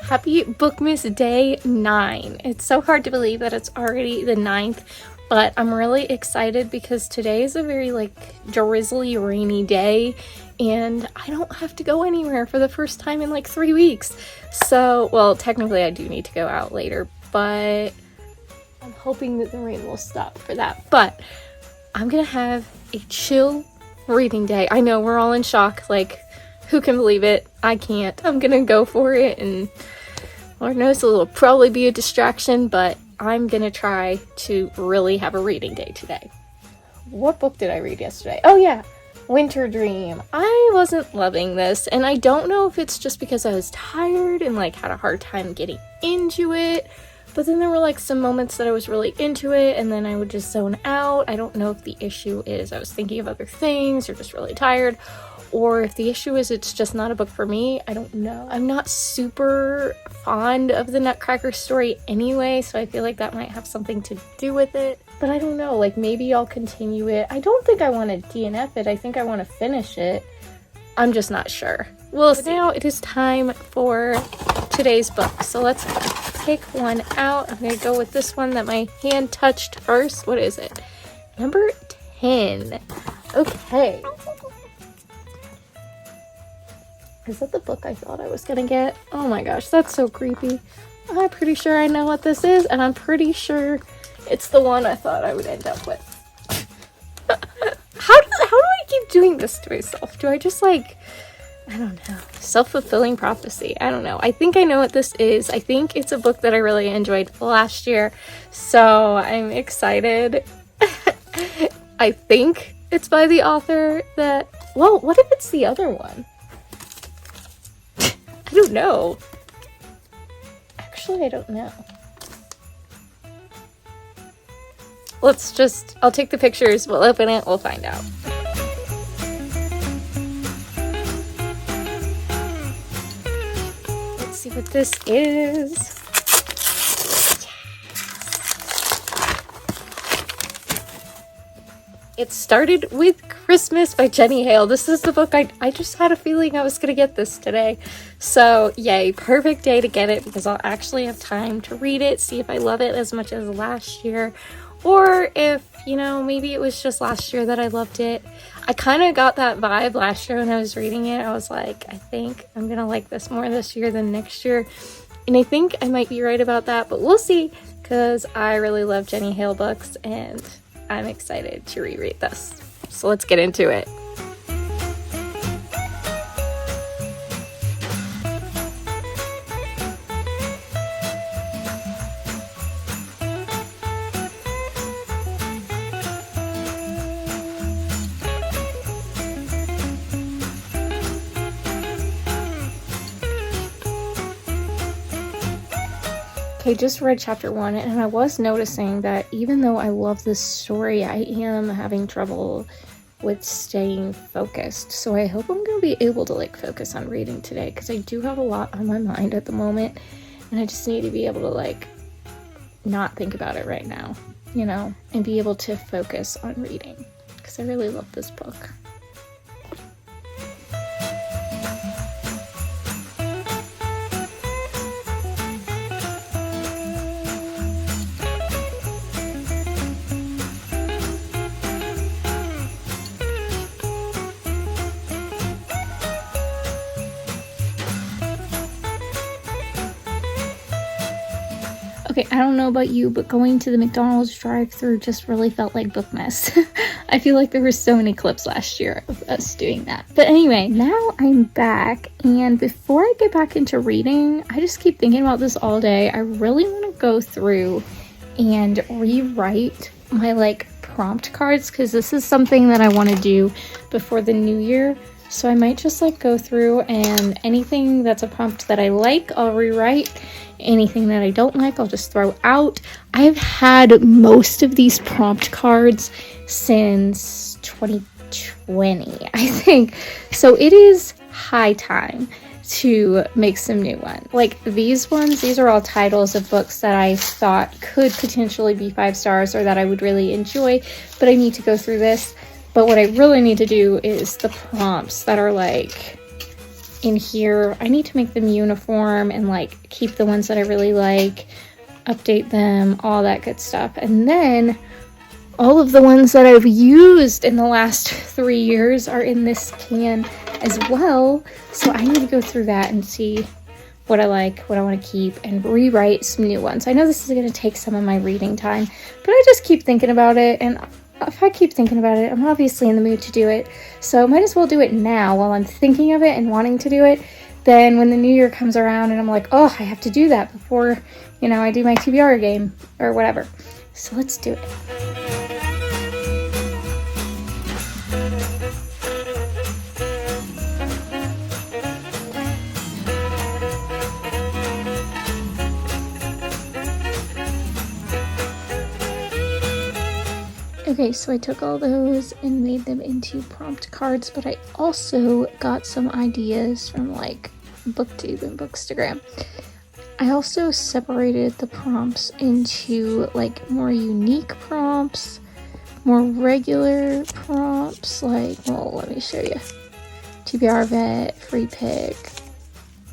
Happy Bookmas Day 9. It's so hard to believe that it's already the 9th, but I'm really excited because today is a very drizzly, rainy day, and I don't have to go anywhere for the first time in 3 weeks. So, well, technically I do need to go out later, but I'm hoping that the rain will stop for that. But I'm gonna have a chill reading day. I know we're all in shock, who can believe it? I can't. I'm gonna go for it, and Lord knows it'll probably be a distraction, but I'm gonna try to really have a reading day today. What book did I read yesterday? Oh yeah, Winter Dream. I wasn't loving this, and I don't know if it's just because I was tired and had a hard time getting into it, but then there were some moments that I was really into it and then I would just zone out. I don't know if the issue is I was thinking of other things or just really tired, or if the issue is it's just not a book for me. I don't know. I'm not super fond of the Nutcracker story anyway, so I feel like that might have something to do with it. But I don't know, maybe I'll continue it. I don't think I want to DNF it. I think I want to finish it. I'm just not sure. We'll see. Now it is time for today's book. So let's pick one out. I'm going to go with this one that my hand touched first. What is it? Number 10. Okay. Is that the book I thought I was gonna get? Oh my gosh, that's so creepy. I'm pretty sure I know what this is, and I'm pretty sure it's the one I thought I would end up with. How do I keep doing this to myself? Do I just I don't know, self-fulfilling prophecy? I don't know. I think I know what this is. I think it's a book that I really enjoyed last year, so I'm excited. I think it's by the author that, well, what if it's the other one? I don't know. Actually, I don't know. I'll take the pictures, we'll open it, we'll find out. Let's see what this is. It Started with Christmas by Jenny Hale. This is the book I just had a feeling I was going to get this today. So yay, perfect day to get it because I'll actually have time to read it, see if I love it as much as last year. Or if, maybe it was just last year that I loved it. I kind of got that vibe last year when I was reading it. I was like, I think I'm going to like this more this year than next year. And I think I might be right about that, but we'll see because I really love Jenny Hale books and I'm excited to reread this. So let's get into it. I just read chapter 1 and I was noticing that even though I love this story, I am having trouble with staying focused. So I hope I'm going to be able to focus on reading today because I do have a lot on my mind at the moment and I just need to be able to not think about it right now, and be able to focus on reading because I really love this book. Okay, I don't know about you, but going to the McDonald's drive-thru just really felt like Bookmas. I feel like there were so many clips last year of us doing that. But anyway, now I'm back, and before I get back into reading, I just keep thinking about this all day. I really want to go through and rewrite my prompt cards because this is something that I want to do before the new year. So I might just go through and anything that's a prompt that I like, I'll rewrite. Anything that I don't like, I'll just throw out. I've had most of these prompt cards since 2020, I think. So it is high time to make some new ones. These ones, these are all titles of books that I thought could potentially be 5 stars or that I would really enjoy, but I need to go through this. But what I really need to do is the prompts that are in here. I need to make them uniform and like keep the ones that I really like, update them, all that good stuff. And then all of the ones that I've used in the last 3 years are in this can as well. So I need to go through that and see what I like, what I want to keep, and rewrite some new ones. I know this is going to take some of my reading time, but I just keep thinking about it, and if I keep thinking about it, I'm obviously in the mood to do it, so might as well do it now while I'm thinking of it and wanting to do it. Then when the new year comes around and I'm like, oh, I have to do that before, you know, I do my TBR game or whatever. So let's do it. Okay, so I took all those and made them into prompt cards, but I also got some ideas from like Booktube and Bookstagram. I also separated the prompts into like more unique prompts, more regular prompts, like, well, let me show you. TBR vet, free pick,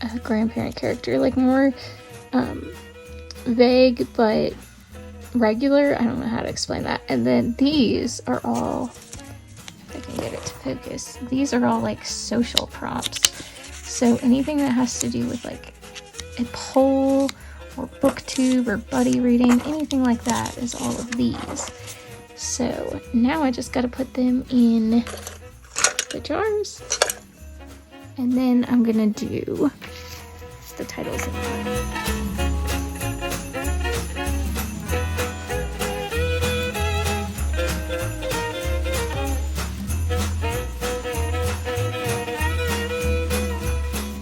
a grandparent character, like more vague but regular. I don't know how to explain that. And then these are all, if I can get it to focus, these are all like social prompts. So anything that has to do with like a poll or booktube or buddy reading, anything like that is all of these. So now I just got to put them in the jars, and then I'm gonna do the titles of them.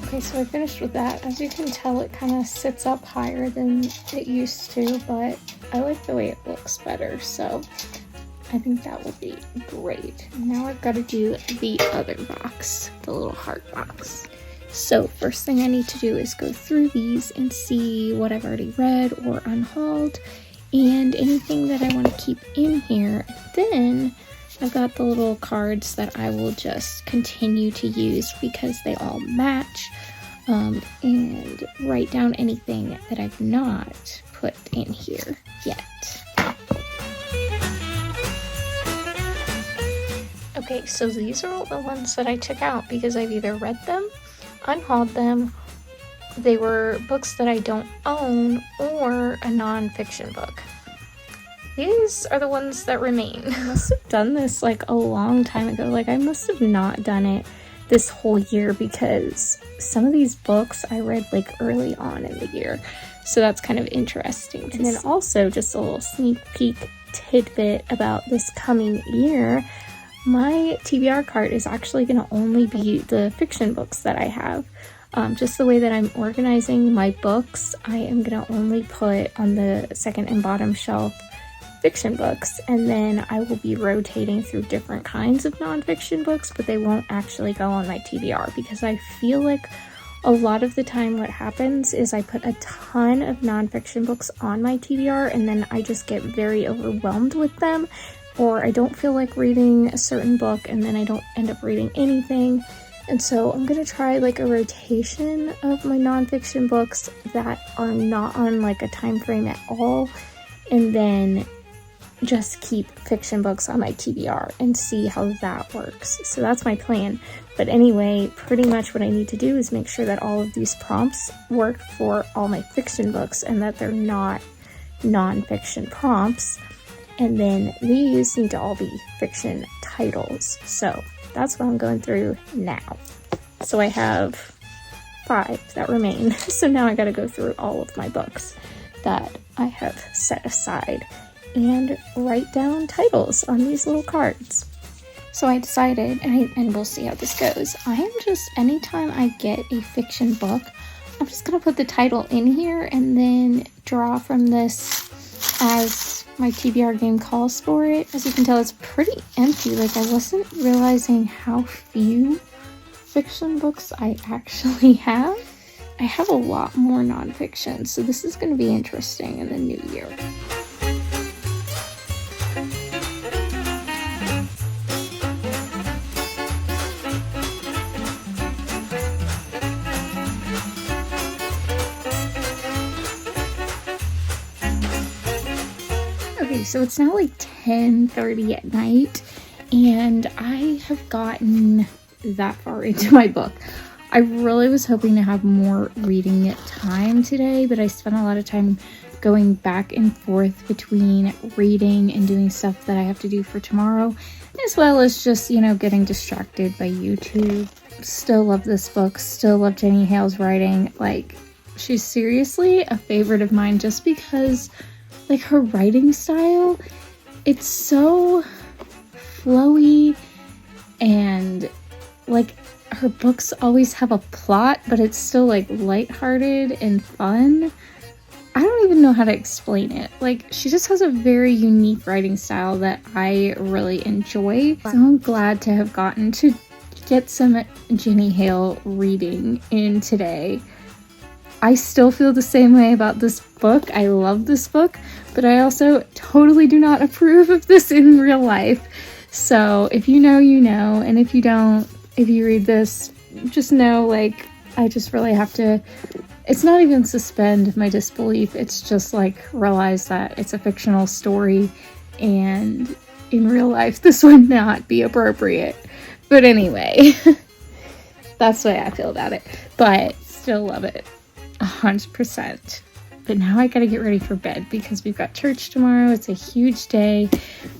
Okay, so I finished with that. As you can tell, it kind of sits up higher than it used to, but I like the way it looks better, so I think that will be great. Now I've got to do the other box, the little heart box. So first thing I need to do is go through these and see what I've already read or unhauled, and anything that I want to keep in here. Then I've got the little cards that I will just continue to use because they all match, and write down anything that I've not put in here yet. Okay, so these are all the ones that I took out because I've either read them, unhauled them, they were books that I don't own, or a non-fiction book. These are the ones that remain. I must have done this like a long time ago. Like I must have not done it this whole year because some of these books I read like early on in the year. So that's kind of interesting. And then also just a little sneak peek tidbit about this coming year. My TBR cart is actually going to only be the fiction books that I have. Just the way that I'm organizing my books, I am going to only put on the second and bottom shelf fiction books, and then I will be rotating through different kinds of nonfiction books, but they won't actually go on my TBR because I feel like a lot of the time what happens is I put a ton of nonfiction books on my TBR and then I just get very overwhelmed with them, or I don't feel like reading a certain book and then I don't end up reading anything. And so I'm going to try like a rotation of my nonfiction books that are not on like a time frame at all, and then just keep fiction books on my TBR and see how that works. So that's my plan. But anyway, pretty much what I need to do is make sure that all of these prompts work for all my fiction books and that they're not non-fiction prompts. And then these need to all be fiction titles. So that's what I'm going through now. So I have 5 that remain. So now I got to go through all of my books that I have set aside and write down titles on these little cards. So I decided, and we'll see how this goes, I am just, anytime I get a fiction book, I'm just going to put the title in here and then draw from this as my TBR game calls for it. As you can tell, it's pretty empty. Like, I wasn't realizing how few fiction books I actually have. I have a lot more nonfiction, so this is going to be interesting in the new year. Okay, so it's now like 10:30 at night, and I have gotten that far into my book. I really was hoping to have more reading time today, but I spent a lot of time going back and forth between reading and doing stuff that I have to do for tomorrow, as well as just, getting distracted by YouTube. Still love this book, still love Jenny Hale's writing. Like, she's seriously a favorite of mine just because, like, her writing style, it's so flowy, and, like, her books always have a plot, but it's still, like, lighthearted and fun. I don't even know how to explain it. Like, she just has a very unique writing style that I really enjoy. So I'm glad to have gotten to get some Jenny Hale reading in today. I still feel the same way about this book. I love this book, but I also totally do not approve of this in real life. So if you know, you know, and if you don't, if you read this, just know, like, I just really have to, it's not even suspend my disbelief, it's just like realize that it's a fictional story and in real life this would not be appropriate. But anyway, that's the way I feel about it, but still love it 100%. But now I gotta get ready for bed because we've got church tomorrow. It's a huge day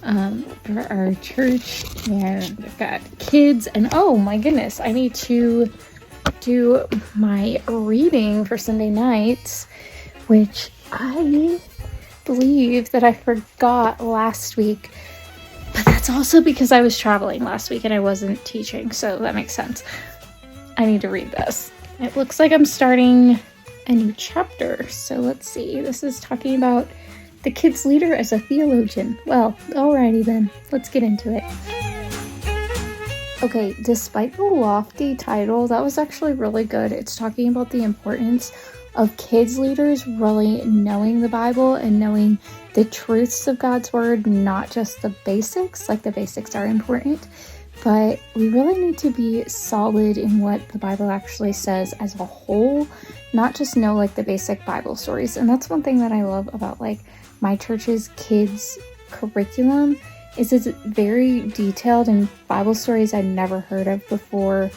for our church, and we've got kids, and oh my goodness, I need to do my reading for Sunday nights, which I believe that I forgot last week, but that's also because I was traveling last week and I wasn't teaching, so that makes sense. I need to read this. It looks like I'm starting a new chapter, so let's see. This is talking about the kid's leader as a theologian. Well, alrighty then, let's get into it. Okay, despite the lofty title, that was actually really good. It's talking about the importance of kids leaders really knowing the Bible and knowing the truths of God's word, not just the basics. Like, the basics are important, but we really need to be solid in what the Bible actually says as a whole, not just know like the basic Bible stories. And that's one thing that I love about like my church's kids curriculum, is it's very detailed in Bible stories I'd never heard of before.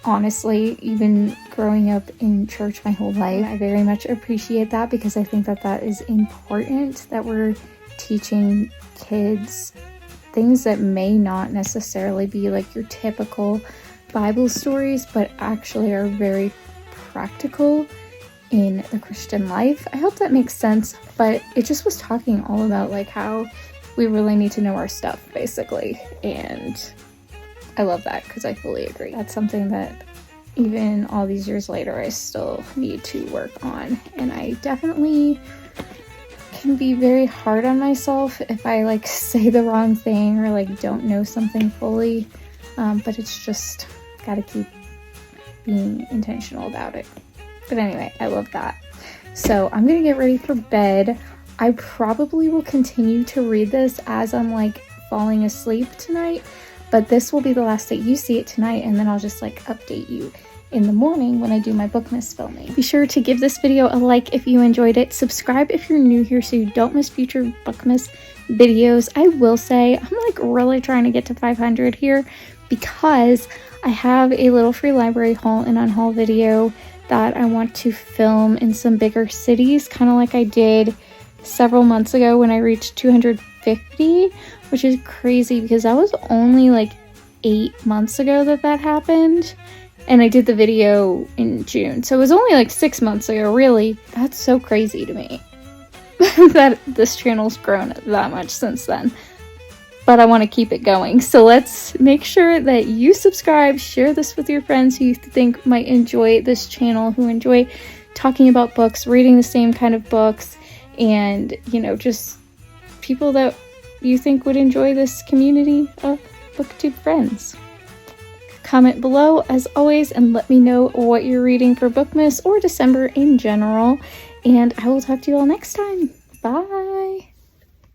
Honestly, even growing up in church my whole life, I very much appreciate that because I think that that is important, that we're teaching kids things that may not necessarily be like your typical Bible stories, but actually are very practical in the Christian life. I hope that makes sense, but it just was talking all about like how we really need to know our stuff, basically, and I love that because I fully agree. That's something that even all these years later I still need to work on, and I definitely can be very hard on myself if I like say the wrong thing or like don't know something fully, but it's just gotta keep being intentional about it. But anyway, I love that. So I'm gonna get ready for bed. I probably will continue to read this as I'm like falling asleep tonight, but this will be the last that you see it tonight, and then I'll just like update you in the morning when I do my Bookmas filming. Be sure to give this video a like if you enjoyed it. Subscribe if you're new here so you don't miss future Bookmas videos. I will say I'm like really trying to get to 500 here because I have a little free library haul and unhaul video that I want to film in some bigger cities, kind of like I did several months ago when I reached 250, which is crazy because that was only like 8 months ago that happened, and I did the video in June, so it was only like 6 months ago. Really, that's so crazy to me that this channel's grown that much since then, but I want to keep it going. So let's make sure that you subscribe, share this with your friends who you think might enjoy this channel, who enjoy talking about books, reading the same kind of books, and, you know, just people that you think would enjoy this community of Booktube friends. Comment below, as always, and let me know what you're reading for Bookmas or December in general, and I will talk to you all next time. Bye!